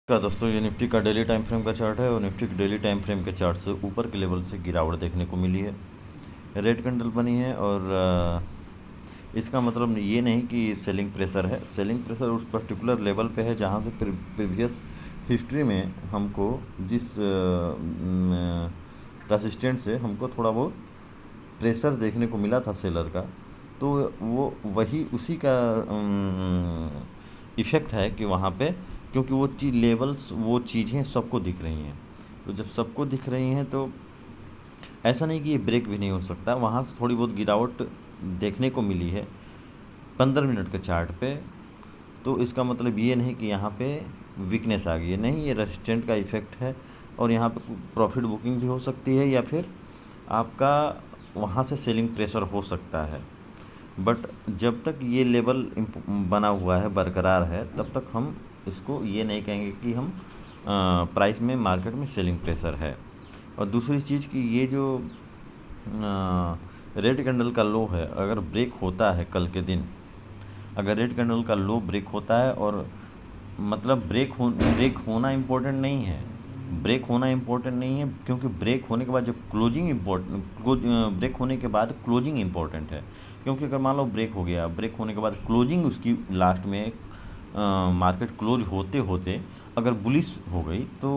का दोस्तों ये निफ्टी का डेली टाइम फ्रेम का चार्ट है और निफ्टी के डेली टाइम फ्रेम के चार्ट से ऊपर के लेवल से गिरावट देखने को मिली है। रेड कैंडल बनी है और इसका मतलब ये नहीं कि सेलिंग प्रेशर है। सेलिंग प्रेशर उस पर्टिकुलर लेवल पे है जहाँ से प्रीवियस हिस्ट्री में हमको जिस रेसिस्टेंट से हमको थोड़ा बहुत प्रेशर देखने को मिला था सेलर का, तो वो वही उसी का इफ़ेक्ट है कि वहाँ पे, क्योंकि वो चीज़ लेवल्स वो चीज़ें सबको दिख रही हैं। तो जब सबको दिख रही हैं तो ऐसा नहीं कि ये ब्रेक भी नहीं हो सकता। वहाँ से थोड़ी बहुत गिरावट देखने को मिली है 15 मिनट के चार्ट पे। तो इसका मतलब ये नहीं कि यहाँ पे वीकनेस आ गई है, नहीं, ये रेसिस्टेंट का इफ़ेक्ट है और यहाँ पे प्रॉफिट बुकिंग भी हो सकती है या फिर आपका वहाँ से सेलिंग प्रेशर हो सकता है। बट जब तक ये लेवल बना हुआ है, बरकरार है, तब तक हम इसको ये नहीं कहेंगे कि हम प्राइस में मार्केट में सेलिंग प्रेशर है। और दूसरी चीज़ कि ये जो रेड कैंडल का लो है, अगर ब्रेक होता है कल के दिन, अगर रेड कैंडल का लो ब्रेक होता है, और मतलब ब्रेक होना इम्पोर्टेंट नहीं है, ब्रेक होना इम्पोर्टेंट नहीं है, क्योंकि ब्रेक होने के बाद जब ब्रेक होने के बाद क्लोजिंग इम्पोर्टेंट है। क्योंकि अगर मान लो ब्रेक हो गया, ब्रेक होने के बाद क्लोजिंग उसकी लास्ट में मार्केट क्लोज होते होते अगर बुलिश हो गई तो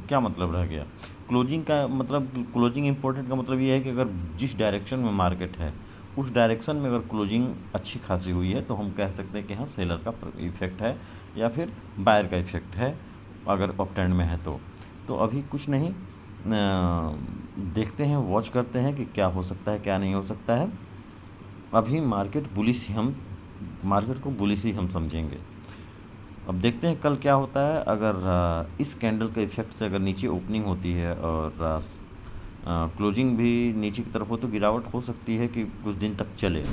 क्या मतलब रह गया। क्लोजिंग का मतलब, क्लोजिंग इम्पोर्टेंट का मतलब ये है कि अगर जिस डायरेक्शन में मार्केट है उस डायरेक्शन में अगर क्लोजिंग अच्छी खासी हुई है तो हम कह सकते हैं कि हाँ, सेलर का इफ़ेक्ट है या फिर बायर का इफ़ेक्ट है, अगर अप ट्रेंड में है तो अभी कुछ नहीं, देखते हैं, वॉच करते हैं कि क्या हो सकता है क्या नहीं हो सकता है। अभी मार्केट को बुलिश ही हम समझेंगे। अब देखते हैं कल क्या होता है। अगर इस कैंडल के इफ़ेक्ट से अगर नीचे ओपनिंग होती है और क्लोजिंग भी नीचे की तरफ हो तो गिरावट हो सकती है कि कुछ दिन तक चले।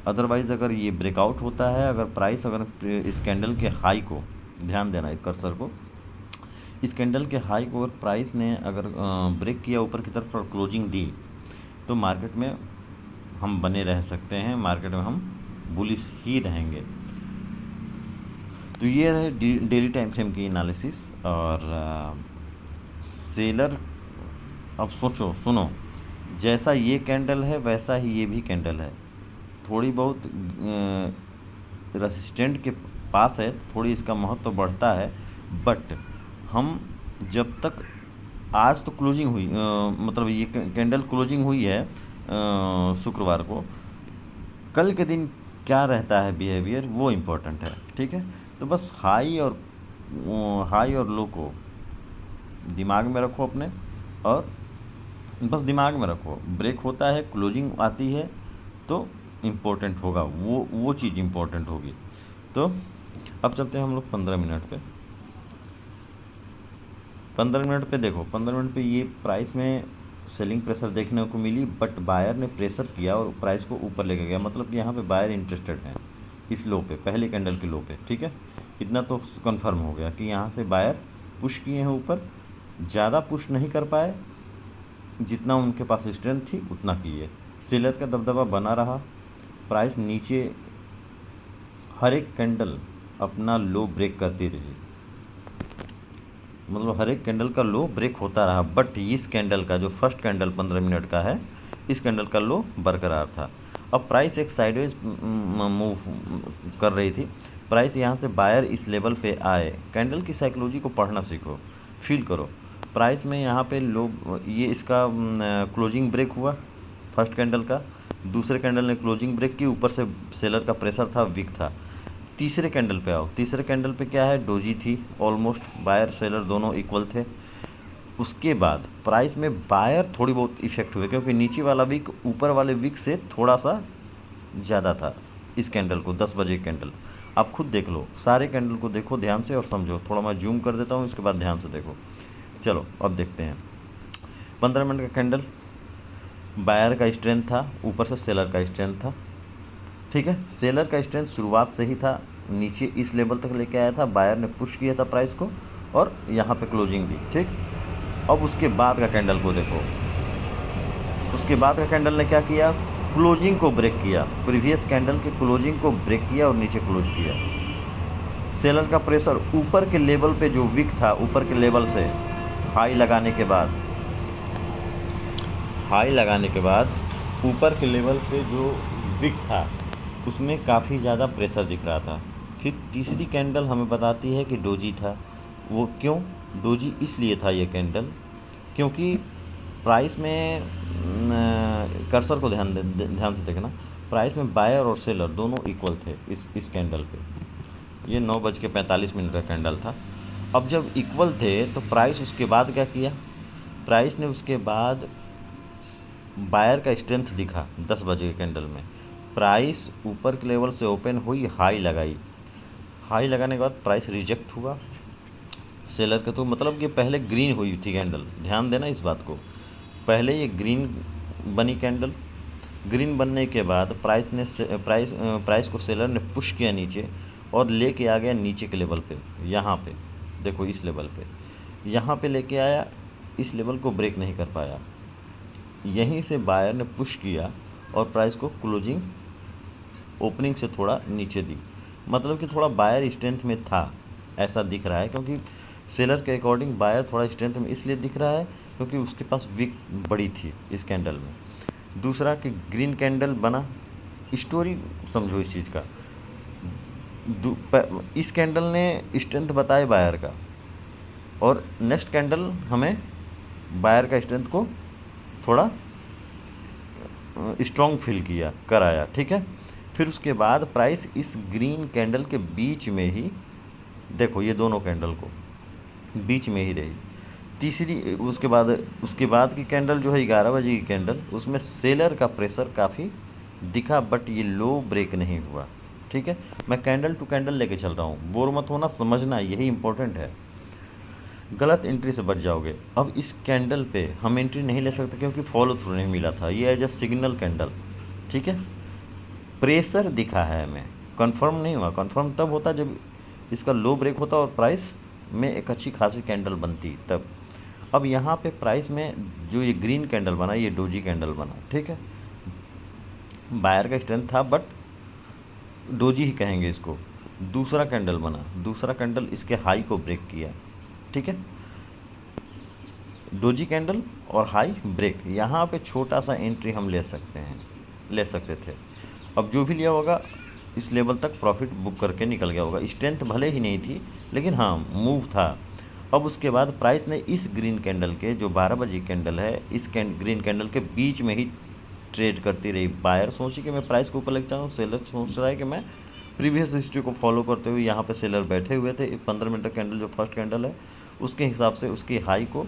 अदरवाइज़ अगर ये ब्रेकआउट होता है, अगर प्राइस अगर इस कैंडल के हाई को, ध्यान देना एक कर्सर को, इस कैंडल के हाई को अगर प्राइस ने अगर ब्रेक किया ऊपर की तरफ और क्लोजिंग दी तो मार्केट में हम बने रह सकते हैं, मार्केट में हम बुलिश ही रहेंगे। तो ये रहे डेली टाइम फ्रेम की एनालिसिस। और सेलर, अब सोचो, सुनो, जैसा ये कैंडल है वैसा ही ये भी कैंडल है। थोड़ी बहुत रेसिस्टेंट के पास है, थोड़ी इसका महत्व तो बढ़ता है। बट हम जब तक, आज तो क्लोजिंग हुई, मतलब ये कैंडल क्लोजिंग हुई है शुक्रवार को, कल के दिन क्या रहता है बिहेवियर वो इम्पोर्टेंट है, ठीक है। तो बस हाई और लो को दिमाग में रखो अपने, और बस दिमाग में रखो, ब्रेक होता है, क्लोजिंग आती है तो इम्पोर्टेंट होगा, वो चीज़ इम्पोर्टेंट होगी। तो अब चलते हैं हम लोग 15 मिनट पे। 15 मिनट पे देखो, 15 मिनट पे ये प्राइस में सेलिंग प्रेशर देखने को मिली, बट बायर ने प्रेशर किया और प्राइस को ऊपर लेके गया। मतलब कि यहाँ पे बायर इंटरेस्टेड हैं इस लो पे, पहले कैंडल के लो पे, ठीक है। इतना तो कंफर्म हो गया कि यहाँ से बायर पुश किए हैं ऊपर, ज़्यादा पुश नहीं कर पाए, जितना उनके पास स्ट्रेंथ थी उतना किए। सेलर का दबदबा बना रहा, प्राइस नीचे हर एक कैंडल अपना लो ब्रेक करती रही, मतलब हर एक कैंडल का लो ब्रेक होता रहा। बट इस कैंडल का जो फर्स्ट कैंडल 15 मिनट का है, इस कैंडल का लो बरकरार था। अब प्राइस एक साइडवेज मूव कर रही थी। प्राइस यहाँ से बायर इस लेवल पे आए, कैंडल की साइकोलॉजी को पढ़ना सीखो, फील करो। प्राइस में यहाँ पे लो, ये इसका क्लोजिंग ब्रेक हुआ फर्स्ट कैंडल का, दूसरे कैंडल ने क्लोजिंग ब्रेक की, ऊपर से सेलर का प्रेशर था, वीक था। तीसरे कैंडल पे आओ, तीसरे कैंडल पे क्या है, डोजी थी, ऑलमोस्ट बायर सेलर दोनों इक्वल थे। उसके बाद प्राइस में बायर थोड़ी बहुत इफेक्ट हुए, क्योंकि नीचे वाला वीक ऊपर वाले वीक से थोड़ा सा ज़्यादा था। इस कैंडल को 10 बजे कैंडल आप खुद देख लो, सारे कैंडल को देखो ध्यान से और समझो। थोड़ा मैं जूम कर देता हूँ, इसके बाद ध्यान से देखो। चलो अब देखते हैं 15 मिनट का कैंडल, बायर का स्ट्रेंथ था, ऊपर से सेलर का स्ट्रेंथ था, ठीक है। सेलर का स्ट्रेंथ शुरुआत से ही था, नीचे इस लेवल तक लेके आया था, बायर ने पुश किया था प्राइस को और यहाँ पे क्लोजिंग दी, ठीक। अब उसके बाद का कैंडल को देखो, उसके बाद का कैंडल ने क्या किया, क्लोजिंग को ब्रेक किया, प्रीवियस कैंडल के क्लोजिंग को ब्रेक किया और नीचे क्लोज किया। सेलर का प्रेशर ऊपर के लेवल पे जो विक था, ऊपर के लेवल से हाई लगाने के बाद ऊपर के लेवल से जो विक था उसमें काफ़ी ज़्यादा प्रेशर दिख रहा था। फिर तीसरी कैंडल हमें बताती है कि डोजी था। वो क्यों डोजी? इसलिए था ये कैंडल क्योंकि प्राइस में कर्सर को ध्यान से देखना, प्राइस में बायर और सेलर दोनों इक्वल थे इस कैंडल पे। ये 9:45 का कैंडल था। अब जब इक्वल थे तो प्राइस उसके बाद क्या किया? प्राइस ने उसके बाद बायर का स्ट्रेंथ दिखा 10 बजे के कैंडल में। प्राइस ऊपर के लेवल से ओपन हुई, हाई लगाई। हाई लगाने के बाद प्राइस रिजेक्ट हुआ सेलर के, तो मतलब कि पहले ग्रीन हुई थी कैंडल, ध्यान देना इस बात को। पहले ये ग्रीन बनी कैंडल, ग्रीन बनने के बाद प्राइस को सेलर ने पुश किया नीचे और लेके आ गया नीचे के लेवल पे। यहाँ पे देखो, इस लेवल पे, यहाँ पे लेके आया, इस लेवल को ब्रेक नहीं कर पाया। यहीं से बायर ने पुश किया और प्राइस को क्लोजिंग ओपनिंग से थोड़ा नीचे दी। मतलब कि थोड़ा बायर स्ट्रेंथ में था ऐसा दिख रहा है, क्योंकि सेलर के अकॉर्डिंग बायर थोड़ा स्ट्रेंथ में इसलिए दिख रहा है क्योंकि उसके पास विक बड़ी थी इस कैंडल में। दूसरा कि ग्रीन कैंडल बना, स्टोरी समझो इस चीज़ का। इस कैंडल ने स्ट्रेंथ बताया बायर का, और नेक्स्ट कैंडल हमें बायर का स्ट्रेंथ को थोड़ा स्ट्रॉन्ग फील कराया, ठीक है। फिर उसके बाद प्राइस इस ग्रीन कैंडल के बीच में ही, देखो ये दोनों कैंडल को बीच में ही रही। तीसरी उसके बाद की कैंडल जो है 11 बजे की कैंडल, उसमें सेलर का प्रेशर काफ़ी दिखा, बट ये लो ब्रेक नहीं हुआ, ठीक है। मैं कैंडल टू कैंडल लेके चल रहा हूँ, बोर मत होना, समझना यही इंपॉर्टेंट है, गलत एंट्री से बच जाओगे। अब इस कैंडल पे हम एंट्री नहीं ले सकते क्योंकि फॉलो थ्रू नहीं मिला था, ये एज ए सिग्नल कैंडल, ठीक है। प्रेशर दिखा है हमें, कंफर्म नहीं हुआ। कंफर्म तब होता जब इसका लो ब्रेक होता और प्राइस में एक अच्छी खासी कैंडल बनती तब। अब यहाँ पे प्राइस में जो ये ग्रीन कैंडल बना, ये डोजी कैंडल बना, ठीक है। बायर का स्ट्रेंथ था, बट डोजी ही कहेंगे इसको। दूसरा कैंडल बना, दूसरा कैंडल इसके हाई को ब्रेक किया, ठीक है। डोजी कैंडल और हाई ब्रेक, यहाँ पे छोटा सा एंट्री हम ले सकते थे। अब जो भी लिया होगा इस लेवल तक प्रॉफिट बुक करके निकल गया होगा। स्ट्रेंथ भले ही नहीं थी, लेकिन हाँ मूव था। अब उसके बाद प्राइस ने इस ग्रीन कैंडल के, जो 12 बजे कैंडल है, इस ग्रीन कैंडल के बीच में ही ट्रेड करती रही। बायर सोची कि मैं प्राइस को ऊपर लेके जाऊँ, सेलर सोच रहा है कि मैं प्रीवियस हिस्ट्री को फॉलो करते हुए, यहाँ पे सेलर बैठे हुए थे। 15 मिनट का कैंडल जो फर्स्ट कैंडल है उसके हिसाब से उसकी हाई को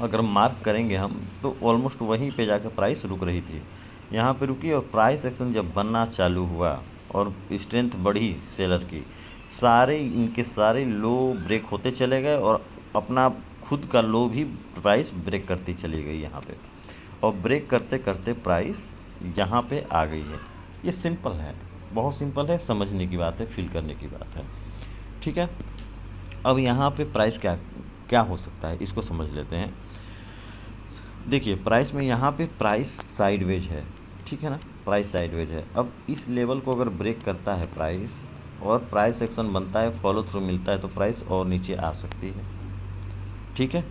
अगर मार्क करेंगे हम, तो ऑलमोस्ट वहीं पे जाकर प्राइस रुक रही थी। यहाँ पे रुकी और प्राइस एक्शन जब बनना चालू हुआ और स्ट्रेंथ बढ़ी सेलर की, इनके सारे लो ब्रेक होते चले गए और अपना खुद का लो भी प्राइस ब्रेक करती चली गई यहाँ पे, और ब्रेक करते करते प्राइस यहाँ पे आ गई है। ये सिंपल है, बहुत सिंपल है, समझने की बात है, फील करने की बात है, ठीक है। अब यहाँ पे प्राइस क्या हो सकता है, इसको समझ लेते हैं। देखिए प्राइस में यहाँ पे प्राइस साइडवेज है, ठीक है ना, प्राइस साइडवेज है। अब इस लेवल को अगर ब्रेक करता है प्राइस और प्राइस एक्शन बनता है, फॉलो थ्रू मिलता है, तो प्राइस और नीचे आ सकती है, ठीक है,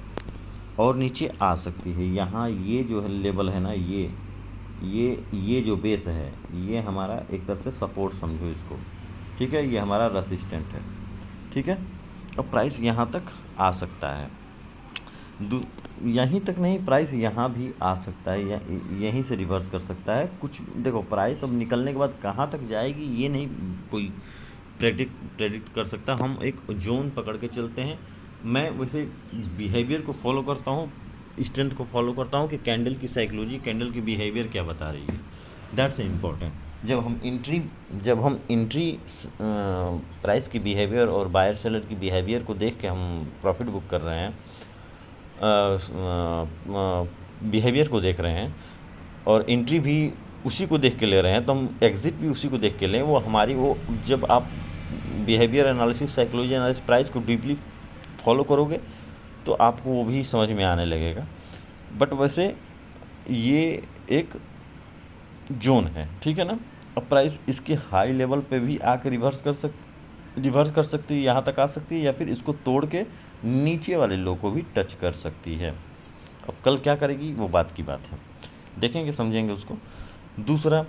और नीचे आ सकती है। यहाँ ये जो है लेवल है ना, ये जो बेस है, ये हमारा एक तरह से सपोर्ट समझो इसको, ठीक है, ये हमारा रेसिस्टेंट है, ठीक है। अब प्राइस यहाँ तक आ सकता है, यहीं तक नहीं, प्राइस यहाँ भी आ सकता है, यहीं से रिवर्स कर सकता है कुछ। देखो प्राइस अब निकलने के बाद कहाँ तक जाएगी ये नहीं कोई प्रेडिक्ट कर सकता। हम एक जोन पकड़ के चलते हैं। मैं वैसे बिहेवियर को फॉलो करता हूँ, स्ट्रेंथ को फॉलो करता हूँ कि कैंडल की साइकोलॉजी, कैंडल की बिहेवियर क्या बता रही है, दैट्स इम्पोर्टेंट। जब हम इंट्री प्राइस की बिहेवियर और बायर सेलर की बिहेवियर को देख के हम प्रॉफिट बुक कर रहे हैं, बिहेवियर को देख रहे हैं, और एंट्री भी उसी को देख के ले रहे हैं, तो हम एग्ज़िट भी उसी को देख के लें। वो हमारी जब आप behaviour analysis, psychology analysis, price को डीपली फॉलो करोगे तो आपको वो भी समझ में आने लगेगा। बट वैसे ये एक जोन है, ठीक है ना। अब प्राइस इसके हाई लेवल पे भी आके रिवर्स कर रिवर्स कर सकती है, यहाँ तक आ सकती है, या फिर इसको तोड़ के नीचे वाले लो को भी टच कर सकती है। अब कल क्या करेगी वो बात की बात है, देखेंगे समझेंगे उसको। दूसरा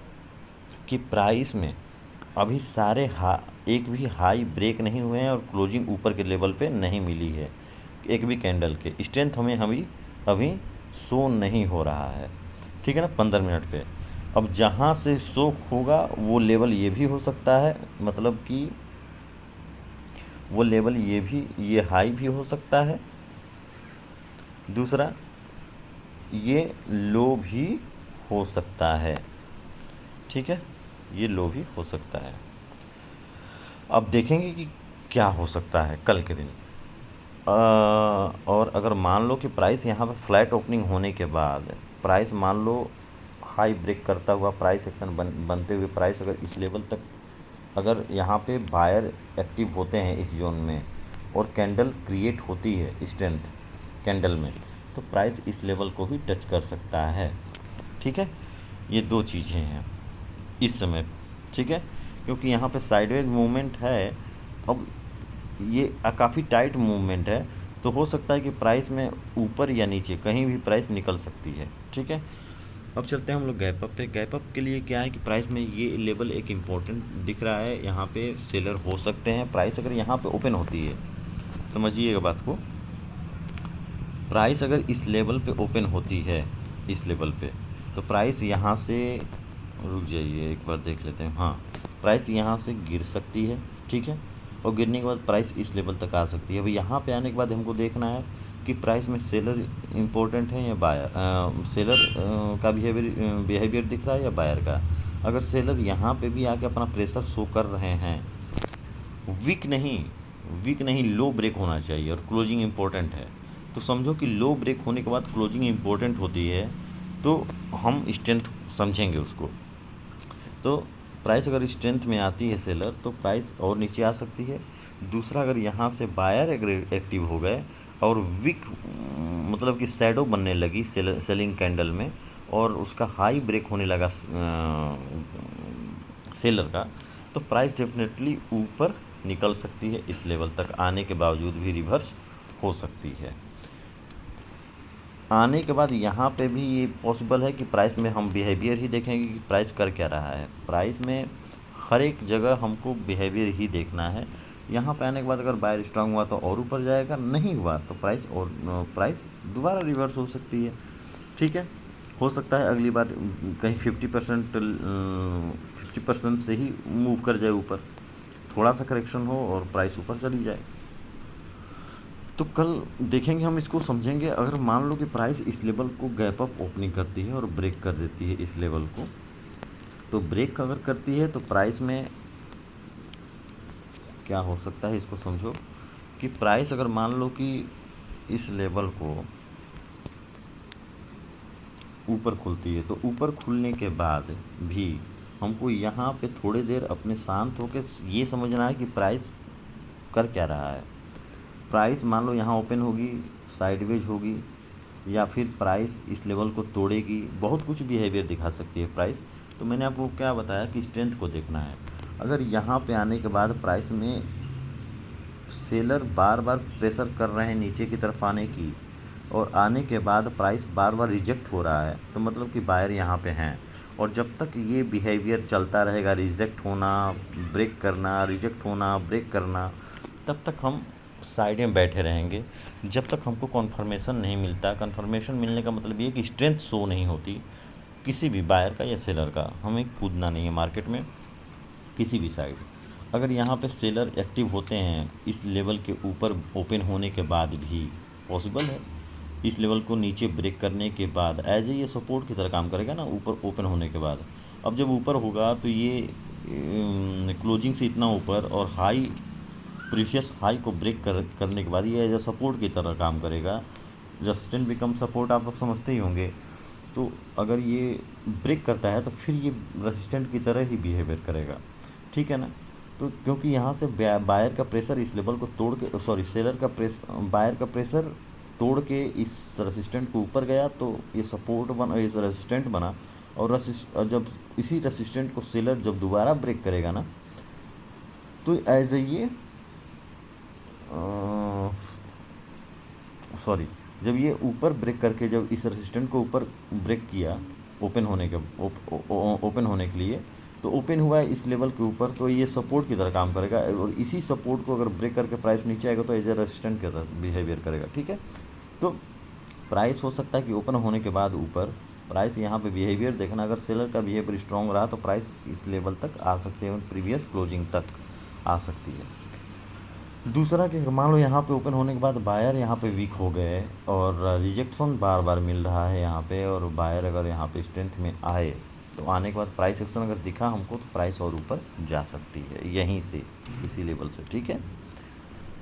कि प्राइस में अभी सारे एक भी हाई ब्रेक नहीं हुए हैं और क्लोजिंग ऊपर के लेवल पे नहीं मिली है। एक भी कैंडल के स्ट्रेंथ हमें अभी अभी शो नहीं हो रहा है, ठीक है ना, 15 मिनट पे। अब जहाँ से शो होगा वो लेवल ये भी हो सकता है, मतलब कि वो लेवल ये हाई भी हो सकता है। दूसरा ये लो भी हो सकता है, ठीक है, ये लो भी हो सकता है। अब देखेंगे कि क्या हो सकता है कल के दिन। और अगर मान लो कि प्राइस यहाँ पे फ्लैट ओपनिंग होने के बाद प्राइस मान लो हाई ब्रेक करता हुआ प्राइस एक्शन बनते हुए प्राइस अगर इस लेवल तक, अगर यहाँ पे बायर एक्टिव होते हैं इस जोन में और कैंडल क्रिएट होती है स्ट्रेंथ कैंडल में, तो प्राइस इस लेवल को भी टच कर सकता है, ठीक है। ये दो चीज़ें हैं इस समय, ठीक है, क्योंकि यहाँ पे साइडवेज मूवमेंट है। अब ये काफ़ी टाइट मूवमेंट है, तो हो सकता है कि प्राइस में ऊपर या नीचे कहीं भी प्राइस निकल सकती है, ठीक है। अब चलते हैं हम लोग गैप अप पे। गैप अप के लिए क्या है कि प्राइस में ये लेवल एक इम्पोर्टेंट दिख रहा है, यहाँ पे सेलर हो सकते हैं। प्राइस अगर यहाँ पे ओपन होती है, समझिएगा बात को, प्राइस अगर इस लेवल पे ओपन होती है, इस लेवल पे, तो प्राइस यहाँ से, रुक जाइए एक बार देख लेते हैं, हाँ, प्राइस यहाँ से गिर सकती है, ठीक है, और गिरने के बाद प्राइस इस लेवल तक आ सकती है। अब यहाँ पे आने के बाद हमको देखना है कि प्राइस में सेलर इम्पोर्टेंट है या बायर, सेलर का बिहेवियर दिख रहा है या बायर का। अगर सेलर यहाँ पे भी आके अपना प्रेशर शो कर रहे हैं, वीक नहीं, वीक नहीं, लो ब्रेक होना चाहिए और क्लोजिंग इम्पोर्टेंट है, तो समझो कि लो ब्रेक होने के बाद क्लोजिंग इम्पोर्टेंट होती है, तो हम स्ट्रेंथ समझेंगे उसको। तो प्राइस अगर स्ट्रेंथ में आती है सेलर, तो प्राइस और नीचे आ सकती है। दूसरा, अगर यहाँ से बायर एक्टिव हो गए और वीक, मतलब कि शैडो बनने लगी सेलिंग कैंडल में और उसका हाई ब्रेक होने लगा सेलर का, तो प्राइस डेफिनेटली ऊपर निकल सकती है, इस लेवल तक आने के बावजूद भी रिवर्स हो सकती है। आने के बाद यहाँ पे भी ये पॉसिबल है कि प्राइस में हम बिहेवियर ही देखेंगे कि प्राइस कर क्या रहा है। प्राइस में हर एक जगह हमको बिहेवियर ही देखना है। यहाँ पे आने के बाद अगर बायर स्ट्रांग हुआ तो और ऊपर जाएगा, नहीं हुआ तो प्राइस दोबारा रिवर्स हो सकती है, ठीक है। हो सकता है अगली बार कहीं 50% से ही मूव कर जाए ऊपर, थोड़ा सा करेक्शन हो और प्राइस ऊपर चली जाए। तो कल देखेंगे, हम इसको समझेंगे। अगर मान लो कि प्राइस इस लेवल को गैप अप ओपनिंग करती है और ब्रेक कर देती है इस लेवल को, तो ब्रेक अगर करती है तो प्राइस में क्या हो सकता है इसको समझो कि प्राइस अगर मान लो कि इस लेवल को ऊपर खुलती है, तो ऊपर खुलने के बाद भी हमको यहाँ पे थोड़ी देर अपने शांत होकर ये समझना है कि प्राइस कर क्या रहा है। प्राइस मान लो यहाँ ओपन होगी, साइडवेज होगी, या फिर प्राइस इस लेवल को तोड़ेगी, बहुत कुछ बिहेवियर दिखा सकती है प्राइस। तो मैंने आपको क्या बताया कि स्ट्रेंथ को देखना है। अगर यहाँ पे आने के बाद प्राइस में सेलर बार बार प्रेशर कर रहे हैं नीचे की तरफ आने की, और आने के बाद प्राइस बार बार रिजेक्ट हो रहा है, तो मतलब कि बायर यहाँ पे हैं। और जब तक ये बिहेवियर चलता रहेगा, रिजेक्ट होना, ब्रेक करना, रिजेक्ट होना, ब्रेक करना, तब तक हम साइड में बैठे रहेंगे, जब तक हमको कन्फर्मेशन नहीं मिलता। कन्फर्मेशन मिलने का मतलब ये कि स्ट्रेंथ शो नहीं होती किसी भी बायर का या सेलर का। हमें कूदना नहीं है मार्केट में किसी भी साइड। अगर यहाँ पे सेलर एक्टिव होते हैं इस लेवल के ऊपर ओपन होने के बाद भी, पॉसिबल है इस लेवल को नीचे ब्रेक करने के बाद एज ए ये सपोर्ट की तरह काम करेगा ना ऊपर ओपन होने के बाद। अब जब ऊपर होगा तो ये क्लोजिंग से इतना ऊपर और हाई, प्रीवियस हाई को ब्रेक करने के बाद ये एज ए सपोर्ट की तरह काम करेगा। जस्टिन बिकम सपोर्ट आप लोग समझते ही होंगे। तो अगर ये ब्रेक करता है तो फिर ये रेसिस्टेंट की तरह ही बिहेवियर करेगा, ठीक है ना। तो क्योंकि यहाँ से बायर का प्रेशर इस लेवल को तोड़ के, सॉरी, सेलर का बायर का प्रेशर तोड़ के इस रेसिस्टेंट को ऊपर गया, तो ये सपोर्ट बना, ये रेसिस्टेंट बना। और जब इसी रेसिस्टेंट को सेलर जब दोबारा ब्रेक करेगा ना, तो एज ए ये सॉरी, जब ये ऊपर ब्रेक करके जब इस रेसिस्टेंट को ऊपर ब्रेक किया ओपन होने के ओपन होने के लिए, तो ओपन हुआ है इस लेवल के ऊपर, तो ये सपोर्ट की तरह काम करेगा और इसी सपोर्ट को अगर ब्रेक करके प्राइस नीचे आएगा तो एज ए रेसिस्टेंट की तरह बिहेवियर करेगा। ठीक है, तो प्राइस हो सकता है कि ओपन होने के बाद ऊपर प्राइस यहाँ पे बिहेवियर देखना, अगर सेलर का बिहेवियर स्ट्रॉन्ग रहा तो प्राइस इस लेवल तक आ सकती है, प्रीवियस क्लोजिंग तक आ सकती है। दूसरा कि मान लो यहाँ पे ओपन होने के बाद बायर यहाँ पे वीक हो गए और रिजेक्शन बार बार मिल रहा है यहाँ पे, और बायर अगर यहाँ पे स्ट्रेंथ में आए तो आने के बाद प्राइस एक्शन अगर दिखा हमको तो प्राइस और ऊपर जा सकती है यहीं से, इसी लेवल से। ठीक है,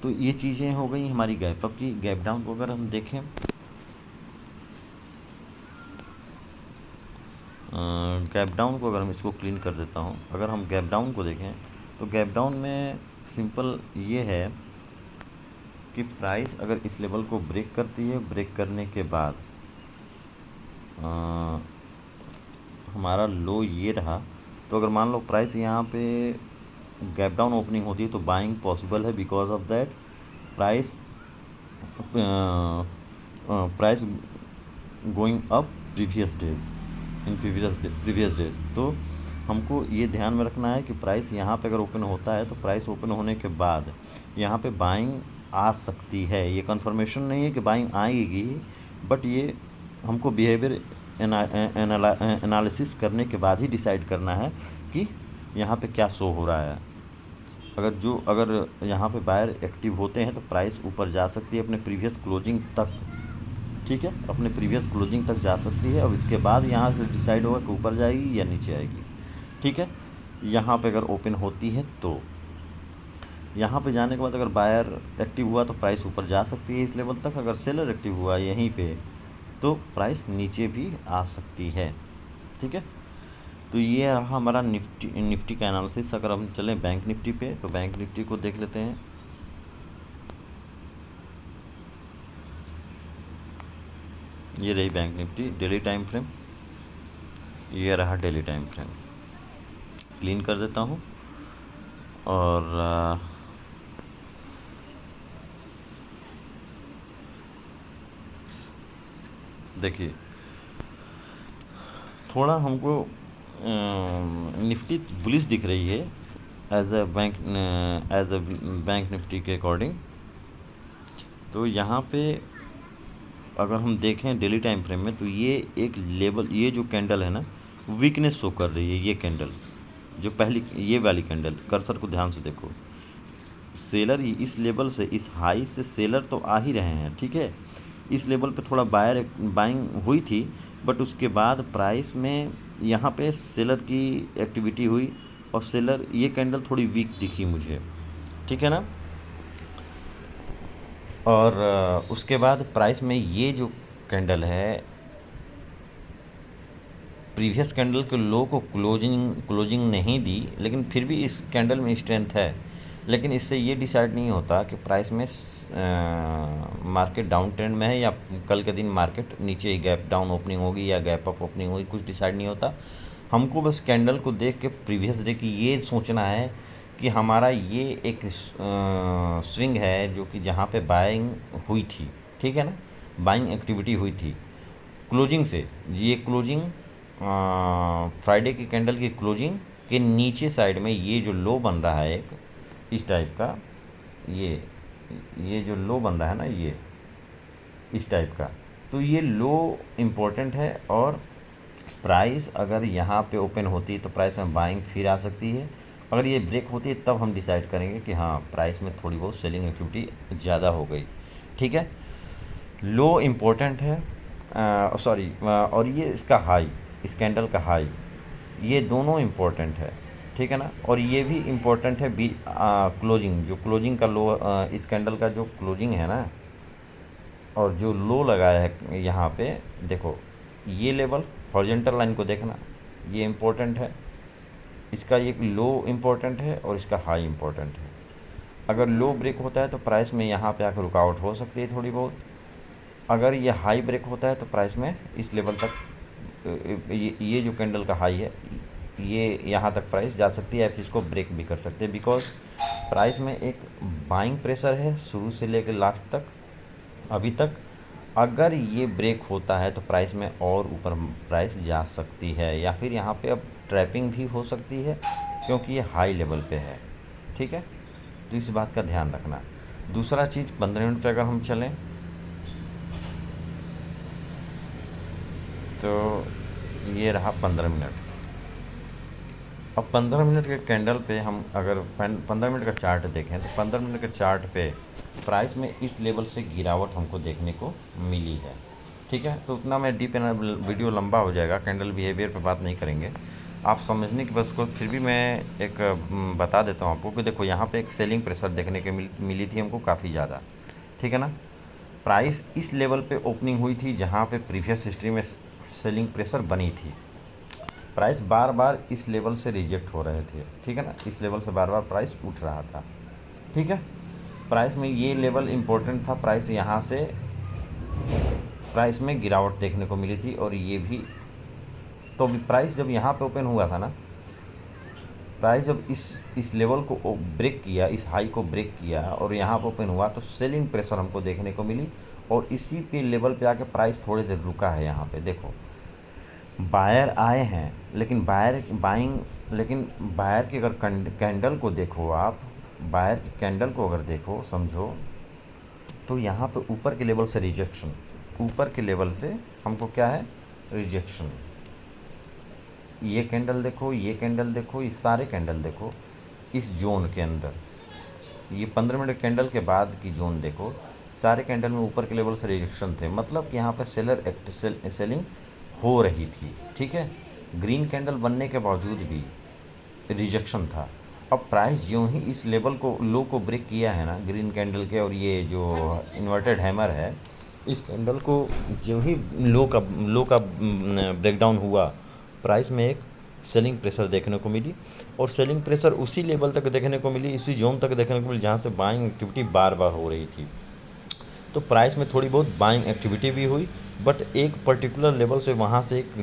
तो ये चीज़ें हो गई हमारी गैप अप की। गैप डाउन को अगर हम देखें, गैप डाउन को अगर हम इसको क्लीन कर देता हूँ, अगर हम गैप डाउन को देखें तो गैप डाउन में सिंपल ये है कि प्राइस अगर इस लेवल को ब्रेक करती है, ब्रेक करने के बाद हमारा लो ये रहा, तो अगर मान लो प्राइस यहाँ पे गैप डाउन ओपनिंग होती है तो बाइंग पॉसिबल है, because of that price price going up previous days in previous days. तो हमको ये ध्यान में रखना है कि प्राइस यहाँ पे अगर ओपन होता है तो प्राइस ओपन होने के बाद यहाँ पे बाइंग आ सकती है। ये कंफर्मेशन नहीं है कि बाइंग आएगी, बट ये हमको बिहेवियर एनालिसिस करने के बाद ही डिसाइड करना है कि यहाँ पे क्या शो हो रहा है। अगर यहाँ पे बायर एक्टिव होते हैं तो प्राइस ऊपर जा सकती है अपने प्रीवियस क्लोजिंग तक। ठीक है, अपने प्रीवियस क्लोजिंग तक जा सकती है और इसके बाद यहाँ से डिसाइड होगा कि ऊपर जाएगी या नीचे आएगी। ठीक है, यहाँ पे अगर ओपन होती है तो यहाँ पे जाने के बाद अगर बायर एक्टिव हुआ तो प्राइस ऊपर जा सकती है इस लेवल तक, अगर सेलर एक्टिव हुआ यहीं पे तो प्राइस नीचे भी आ सकती है। ठीक है, तो ये रहा हमारा निफ्टी का एनालिसिस। अगर हम चलें बैंक निफ्टी पे तो बैंक निफ्टी को देख लेते हैं। ये रही bank Nifty daily time frame, ये रहा डेली टाइम फ्रेम। क्लीन कर देता हूँ और देखिए थोड़ा हमको निफ्टी बुलिश दिख रही है एज अ बैंक निफ्टी के अकॉर्डिंग। तो यहाँ पे अगर हम देखें डेली टाइम फ्रेम में तो ये एक लेवल, ये जो कैंडल है ना वीकनेस शो कर रही है। ये कैंडल जो पहली, ये वाली कैंडल, कर्सर को ध्यान से देखो, सेलर इस लेवल से, इस हाई से सेलर तो आ ही रहे हैं। ठीक है, इस लेवल पे थोड़ा बाइंग हुई थी, बट उसके बाद प्राइस में यहाँ पे सेलर की एक्टिविटी हुई और सेलर, ये कैंडल थोड़ी वीक दिखी मुझे। ठीक है ना, और उसके बाद प्राइस में ये जो कैंडल है प्रीवियस कैंडल के लो को क्लोजिंग नहीं दी, लेकिन फिर भी इस कैंडल में स्ट्रेंथ है। लेकिन इससे ये डिसाइड नहीं होता कि प्राइस में मार्केट डाउन ट्रेंड में है या कल के दिन मार्केट नीचे ही गैप डाउन ओपनिंग होगी या गैप अप ओपनिंग होगी, कुछ डिसाइड नहीं होता। हमको बस कैंडल को देख के प्रीवियस डे की ये सोचना है कि हमारा ये एक स्विंग है जो कि जहाँ पे बाइंग हुई थी। ठीक है ना, बाइंग एक्टिविटी हुई थी क्लोजिंग से। ये क्लोजिंग फ्राइडे की कैंडल की क्लोजिंग के नीचे साइड में ये जो लो बन रहा है एक इस टाइप का, ये जो लो बन रहा है ना, ये इस टाइप का, तो ये लो इम्पोर्टेंट है। और प्राइस अगर यहाँ पे ओपन होती है तो प्राइस में बाइंग फिर आ सकती है। अगर ये ब्रेक होती है तब हम डिसाइड करेंगे कि हाँ प्राइस में थोड़ी बहुत सेलिंग एक्टिविटी ज़्यादा हो गई। ठीक है, लो इम्पोर्टेंट है, सॉरी, और ये इसका हाई, इस कैंडल का हाई, ये दोनों इम्पोर्टेंट है। ठीक है ना, और ये भी इम्पोर्टेंट है क्लोजिंग, जो क्लोजिंग का लो, इस कैंडल का जो क्लोजिंग है ना और जो लो लगाया है यहाँ पे देखो, ये लेवल हॉरिजॉन्टल लाइन को देखना, ये इम्पोर्टेंट है। इसका ये लो इम्पोर्टेंट है और इसका हाई इम्पोर्टेंट है। अगर लो ब्रेक होता है तो प्राइस में यहाँ पे आकर रुकावट हो सकती है थोड़ी बहुत। अगर ये हाई ब्रेक होता है तो प्राइस में इस लेवल तक, ये जो कैंडल का हाई है ये यहाँ तक प्राइस जा सकती है या फिर इसको ब्रेक भी कर सकते हैं, बिकॉज प्राइस में एक बाइंग प्रेशर है शुरू से लेकर लास्ट तक अभी तक। अगर ये ब्रेक होता है तो प्राइस में और ऊपर प्राइस जा सकती है, या फिर यहाँ पे अब ट्रैपिंग भी हो सकती है क्योंकि ये हाई लेवल पे है। ठीक है, तो इस बात का ध्यान रखना। दूसरा चीज़ 15 मिनट पे अगर हम चलें तो ये रहा 15 मिनट। अब 15 मिनट के कैंडल पे हम अगर 15 मिनट का चार्ट देखें तो 15 मिनट के चार्ट पे प्राइस में इस लेवल से गिरावट हमको देखने को मिली है। ठीक है, तो उतना मैं डीप वीडियो लंबा हो जाएगा, कैंडल बिहेवियर पे बात नहीं करेंगे। आप समझने की बस को फिर भी मैं एक बता देता हूँ आपको कि देखो यहाँ पे एक सेलिंग प्रेशर देखने के मिली थी हमको काफ़ी ज़्यादा। ठीक है ना, प्राइस इस लेवल पे ओपनिंग हुई थी जहाँ पे प्रीवियस हिस्ट्री में सेलिंग प्रेशर बनी थी। प्राइस बार बार इस लेवल से रिजेक्ट हो रहे थे। ठीक है ना, इस लेवल से बार बार प्राइस उठ रहा था। ठीक है, प्राइस में ये लेवल इम्पोर्टेंट था, प्राइस यहाँ से प्राइस में गिरावट देखने को मिली थी और ये भी। तो अभी प्राइस जब यहाँ पे ओपन हुआ था ना, प्राइस जब इस लेवल को ब्रेक किया, इस हाई को ब्रेक किया और यहाँ पर ओपन हुआ तो सेलिंग प्रेशर हमको देखने को मिली और इसी पे लेवल पे आके प्राइस थोड़ी देर रुका है। यहाँ पे देखो बायर आए हैं, लेकिन बायर की अगर कैंडल को देखो आप, बायर की कैंडल को अगर देखो समझो तो यहाँ पे ऊपर के लेवल से रिजेक्शन, ऊपर के लेवल से हमको क्या है, रिजेक्शन। ये कैंडल देखो, ये कैंडल देखो, ये सारे कैंडल देखो इस जोन के अंदर, ये 15 मिनट कैंडल के बाद की जोन देखो, सारे कैंडल में ऊपर के लेवल से रिजेक्शन थे। मतलब कि यहाँ पर सेलिंग हो रही थी। ठीक है, ग्रीन कैंडल बनने के बावजूद भी रिजेक्शन था। अब प्राइस ज्यों ही इस लेवल को लो को ब्रेक किया है ना ग्रीन कैंडल के, और ये जो इन्वर्टेड हैमर है इस कैंडल को ज्यों ही लो का ब्रेकडाउन हुआ, प्राइस में एक सेलिंग प्रेशर देखने को मिली और सेलिंग प्रेशर उसी लेवल तक देखने को मिली, इसी जोन तक देखने को मिली जहाँ से बाइंग एक्टिविटी बार बार हो रही थी। तो प्राइस में थोड़ी बहुत बाइंग एक्टिविटी भी हुई, बट एक पर्टिकुलर लेवल से वहाँ से एक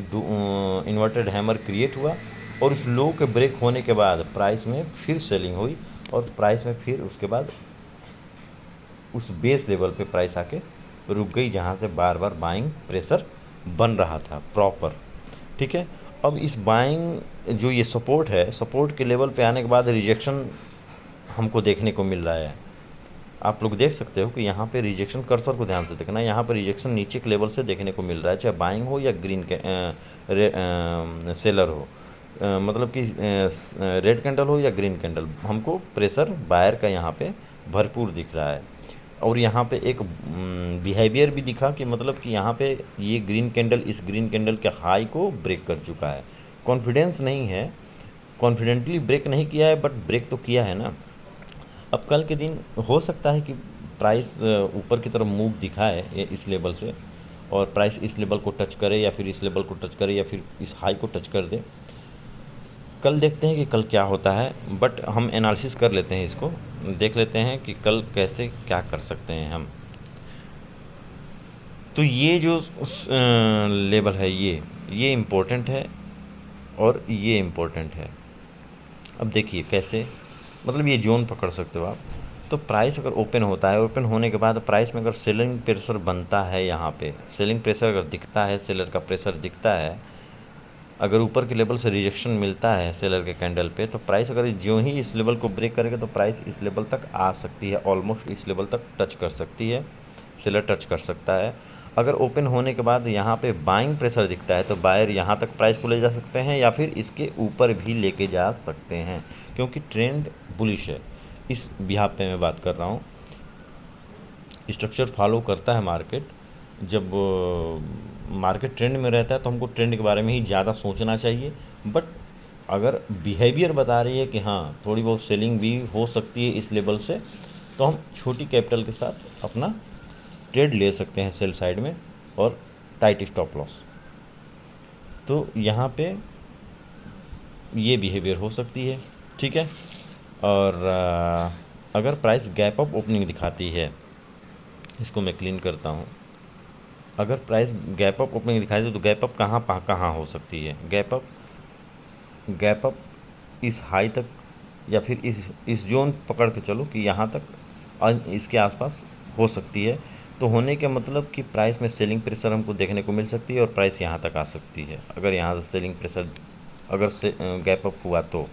इन्वर्टेड हैमर क्रिएट हुआ और उस लो के ब्रेक होने के बाद प्राइस में फिर सेलिंग हुई और प्राइस में फिर उसके बाद उस बेस लेवल पे प्राइस आके रुक गई जहाँ से बार बार बाइंग प्रेशर बन रहा था प्रॉपर। ठीक है, अब इस बाइंग जो ये सपोर्ट है, सपोर्ट के लेवल पे आने के बाद रिजेक्शन हमको देखने को मिल रहा है। आप लोग देख सकते हो कि यहाँ पे रिजेक्शन, कर्सर को ध्यान से देखना, यहाँ पर रिजेक्शन नीचे के लेवल से देखने को मिल रहा है, चाहे बाइंग हो या ग्रीन के सेलर हो, मतलब कि रेड कैंडल हो या ग्रीन कैंडल, हमको प्रेशर बायर का यहाँ पे भरपूर दिख रहा है। और यहाँ पे एक बिहेवियर भी दिखा कि मतलब कि यहाँ पे ये ग्रीन कैंडल इस ग्रीन कैंडल के हाई को ब्रेक कर चुका है। कॉन्फिडेंस नहीं है, कॉन्फिडेंटली ब्रेक नहीं किया है, बट ब्रेक तो किया है ना। अब कल के दिन हो सकता है कि प्राइस ऊपर की तरफ मूव दिखाए इस लेवल से और प्राइस इस लेवल को टच करे या फिर इस लेवल को टच करे या फिर इस हाई को टच कर दे। कल देखते हैं कि कल क्या होता है, बट हम एनालिसिस कर लेते हैं, इसको देख लेते हैं कि कल कैसे क्या कर सकते हैं हम। तो ये जो लेवल है ये इम्पोर्टेंट है और ये इम्पोर्टेंट है। अब देखिए कैसे, मतलब ये जोन पकड़ सकते हो आप। तो प्राइस अगर ओपन होता है, ओपन होने के बाद प्राइस में अगर सेलिंग प्रेशर बनता है, यहाँ पे सेलिंग प्रेशर अगर दिखता है, सेलर का प्रेशर दिखता है, अगर ऊपर के लेवल से रिजेक्शन मिलता है सेलर के कैंडल पे, तो प्राइस अगर ज्यों ही इस लेवल को ब्रेक करेगा तो प्राइस इस लेवल तक आ सकती है, ऑलमोस्ट इस लेवल तक टच कर सकती है, सेलर टच कर सकता है। अगर ओपन होने के बाद यहाँ पे बाइंग प्रेशर दिखता है तो बायर यहाँ तक प्राइस को ले जा सकते हैं या फिर इसके ऊपर भी लेके जा सकते हैं, क्योंकि ट्रेंड बुलिश है। इस बिहाफ पे मैं बात कर रहा हूँ, स्ट्रक्चर फॉलो करता है मार्केट। जब मार्केट ट्रेंड में रहता है तो हमको ट्रेंड के बारे में ही ज़्यादा सोचना चाहिए, बट अगर बिहेवियर बता रही है कि हाँ थोड़ी बहुत सेलिंग भी हो सकती है इस लेवल से, तो हम छोटी कैपिटल के साथ अपना ट्रेड ले सकते हैं सेल साइड में और टाइट स्टॉप लॉस। तो यहाँ पे ये बिहेवियर हो सकती है। ठीक है, और अगर प्राइस गैप अप ओपनिंग दिखाती है, इसको मैं क्लीन करता हूँ। अगर प्राइस गैप अप ओपनिंग दिखाई दे तो गैप अप कहाँ हो सकती है, गैप अप गैप अप इस हाई तक या फिर इस जोन पकड़ के चलो कि यहाँ तक इसके आसपास हो सकती है। तो होने के मतलब कि प्राइस में सेलिंग प्रेशर हमको देखने को मिल सकती है और प्राइस यहाँ तक आ सकती है, अगर यहाँ से सेलिंग प्रेशर अगर से गैप अप हुआ तो।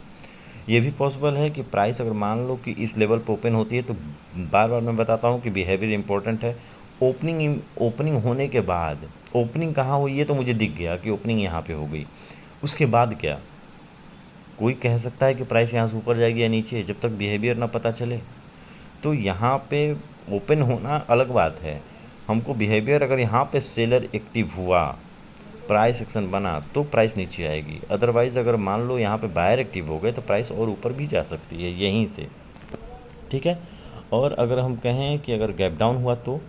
ये भी पॉसिबल है कि प्राइस अगर मान लो कि इस लेवल पर ओपन होती है, तो बार बार मैं बताता हूँ कि बिहेवियर इंपॉर्टेंट है। ओपनिंग होने के बाद, ओपनिंग कहाँ हुई है तो मुझे दिख गया कि ओपनिंग यहाँ पे हो गई, उसके बाद क्या कोई कह सकता है कि प्राइस यहाँ से ऊपर जाएगी या नीचे, जब तक बिहेवियर ना पता चले। तो यहाँ पे ओपन होना अलग बात है, हमको बिहेवियर अगर यहाँ पे सेलर एक्टिव हुआ, प्राइस एक्शन बना तो प्राइस नीचे आएगी। अदरवाइज़ अगर मान लो यहाँ पे बायर एक्टिव हो गए तो प्राइस और ऊपर भी जा सकती है यहीं से, ठीक है। और अगर हम कहें कि अगर गैप डाउन हुआ तो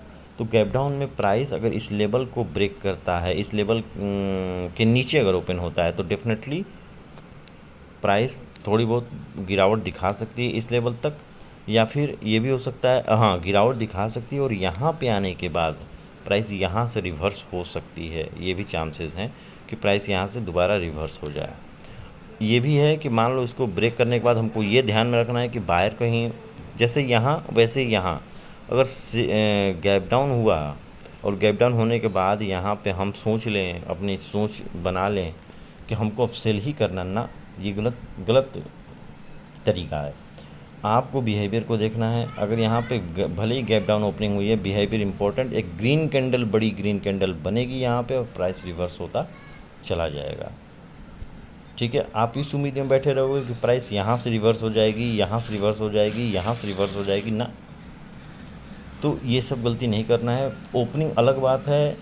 गैप डाउन में प्राइस अगर इस लेवल को ब्रेक करता है, इस लेवल के नीचे अगर ओपन होता है, तो डेफिनेटली प्राइस थोड़ी बहुत गिरावट दिखा सकती है इस लेवल तक, या फिर ये भी हो सकता है, हाँ गिरावट दिखा सकती है और यहाँ पे आने के बाद प्राइस यहाँ से रिवर्स हो सकती है। ये भी चांसेस हैं कि प्राइस यहाँ से दोबारा रिवर्स हो जाए। ये भी है कि मान लो इसको ब्रेक करने के बाद हमको ये ध्यान में रखना है कि बाहर कहीं जैसे यहाँ वैसे यहाँ अगर गैप डाउन हुआ और गैप डाउन होने के बाद यहाँ पे हम सोच लें, अपनी सोच बना लें कि हमको अब सेल ही करना ना, ये गलत तरीका है। आपको बिहेवियर को देखना है। अगर यहाँ पे भले ही गैप डाउन ओपनिंग हुई है, बिहेवियर इंपॉर्टेंट, एक ग्रीन कैंडल, बड़ी ग्रीन कैंडल बनेगी यहाँ पे और प्राइस रिवर्स होता चला जाएगा, ठीक है। आप इस उम्मीद में बैठे रहोगे कि प्राइस यहाँ से रिवर्स हो जाएगी, यहाँ से रिवर्स हो जाएगी, यहाँ से रिवर्स हो जाएगी ना, तो ये सब गलती नहीं करना है। ओपनिंग अलग बात है,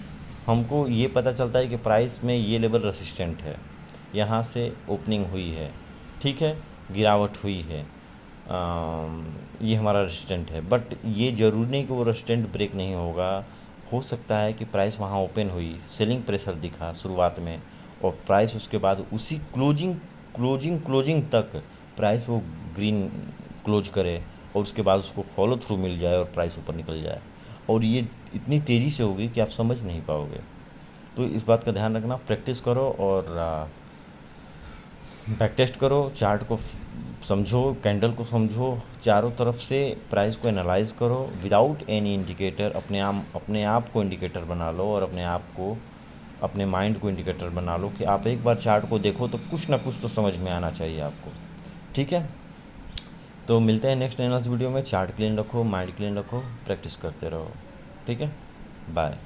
हमको ये पता चलता है कि प्राइस में ये लेवल रेसिस्टेंट है, यहाँ से ओपनिंग हुई है, ठीक है, गिरावट हुई है, ये हमारा रेसिस्टेंट है, बट ये ज़रूरी नहीं कि वो रेसिस्टेंट ब्रेक नहीं होगा। हो सकता है कि प्राइस वहाँ ओपन हुई, सेलिंग प्रेशर दिखा शुरुआत में, और प्राइस उसके बाद उसी क्लोजिंग तक प्राइस वो ग्रीन क्लोज करे और उसके बाद उसको फॉलो थ्रू मिल जाए और प्राइस ऊपर निकल जाए, और ये इतनी तेज़ी से होगी कि आप समझ नहीं पाओगे। तो इस बात का ध्यान रखना, प्रैक्टिस करो और बैक टेस्ट करो, चार्ट को समझो, कैंडल को समझो, चारों तरफ से प्राइस को एनालाइज करो विदाउट एनी इंडिकेटर। अपने आप को इंडिकेटर बना लो और अपने आप को, अपने माइंड को इंडिकेटर बना लो कि आप एक बार चार्ट को देखो तो कुछ ना कुछ तो समझ में आना चाहिए आपको, ठीक है। तो मिलते हैं नेक्स्ट एनालिसिस वीडियो में। चार्ट क्लीन रखो, माइंड क्लीन रखो, प्रैक्टिस करते रहो, ठीक है। बाय।